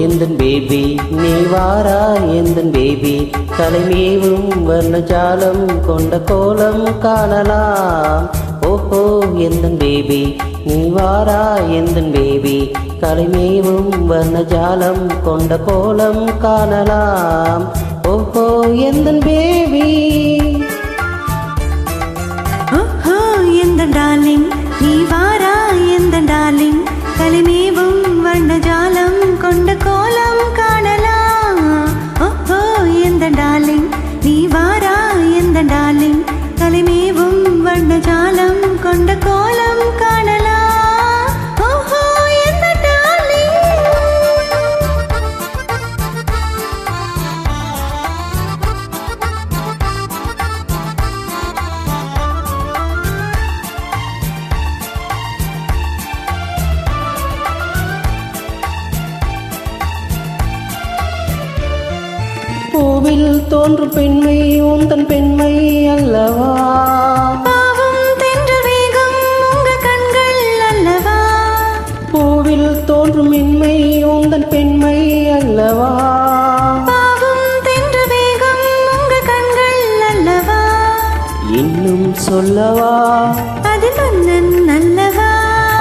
எந்தன் பேபி நீ வாரா எந்தன் பேபி தலைமேவும் வர்ணஜாலம் கொண்ட கோலம் காணலாம். ஓஹோ எந்தன் பேபி நீ வாரா எந்தன் பேபி தலைமேவும் வர்ணஜாலம் கொண்ட கோலம் காணலாம். ஓஹோ எந்தன் பேபி. ஓஹோ எந்தன் டார்லிங் நீ வாரா எந்தன் டார்லிங் தலைமேவும் வர்ணஜாலம் கொண்ட கோலம் காணலாம். ஓஹோ எந்தன் டார்லிங் நீ வாரா எந்தன் டார்லிங் தலைமேவும் வர்ணஜாலம் கொண்ட கோலம் காணலாம். ஓஹோ எந்தன் டார்லிங். பூவில் தோன்றும் பெண்மை உந்தன் பெண்மை அல்லவா. பாவம் தென்றல் வேகம் உங்கள் கண்கள் அல்லவா. பூவில் தோன்றும் பெண்மை உந்தன் பெண்மை அல்லவா. பாவம் தென்றல் வேகம் உங்கள் கண்கள் அல்லவா. இன்னும் சொல்லவா அது மன்னன் அல்லவா.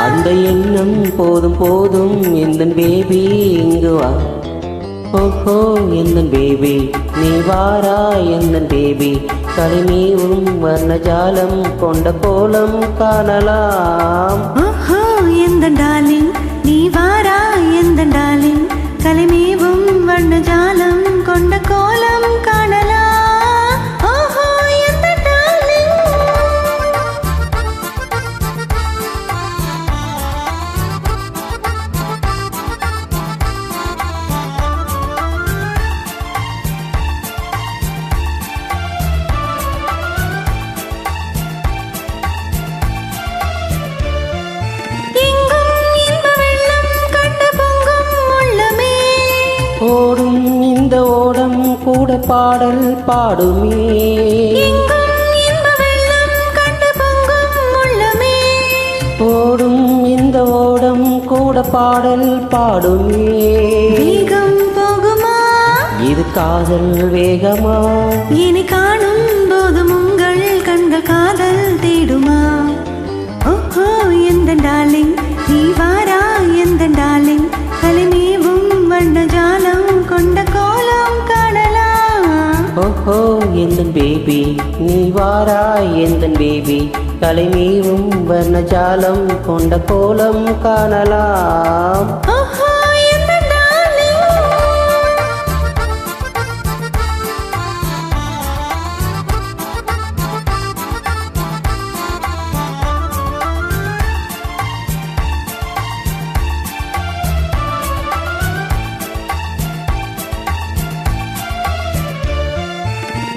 அந்த எண்ணம் போதும் போதும் எந்தன் பேபி இங்கு வா. ஓஹோ எந்தன் பேபி நீ வாரா எந்தன் பேபி தலைமேவும் வர்ணஜாலம் கொண்ட கோலம் காணலாம். ஓஹோ எந்தன் டார்லிங் நீ வாரா எந்தன் டார்லிங் தலைமேவும் வர்ணஜாலம் கொண்ட கோலம் காணலாம். ஓஹோ எந்தன் டார்லிங். ஓடும் இந்த ஓடம் கூட பாடல் பாடுமே. ஓடும் இந்த ஓடம் கூட பாடல் பாடுமே. வேகம் போகுமா இது காதல் வேகமா. இனி காணும் போதும் உங்கள் கண்கள் காதல் தேடுமா. ஓஹோ எந்தன் டார்லிங் நீ வாரா எந்தன் டார்லிங் தலைமேவும் வர்ணஜாலம் கொண்ட கோலம் காணலாம். ஓஹோ எந்தன் பேபி நீ வாரா எந்தன் பேபி தலைமேவும் வர்ணஜாலம் கொண்ட கோலம் காணலாம். ஓஹோ எந்தன் டார்லிங்.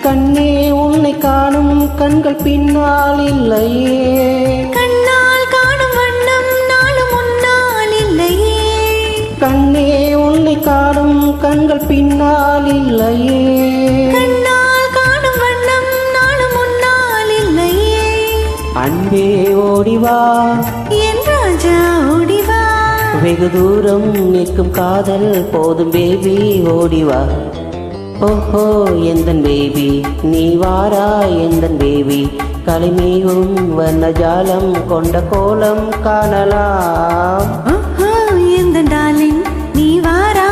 கண்ணே உன்னை காணும் கண்கள் பின்னால் இல்லையே. கண்ணால் காணும் வண்ணம் நாளும் முன்னால் இல்லையே. கண்ணே உன்னை காணும் கண்கள் பின்னால் இல்லையே. கண்ணால் காணும் வண்ணம் நாளும் முன்னால் இல்லையே. அன்பே ஓடிவா என் ராஜா ஓடிவா. வெகு தூரம் நிற்கும் காதல் போதும் பேபி ஓடிவா. ஓஹோ எந்தன் பேபி நீ வாரா எந்தன் பேபி தலைமேவும் வர்ணஜாலம் கொண்ட கோலம் காணலாம். ஓஹோ எந்தன் டார்லிங் நீ வாரா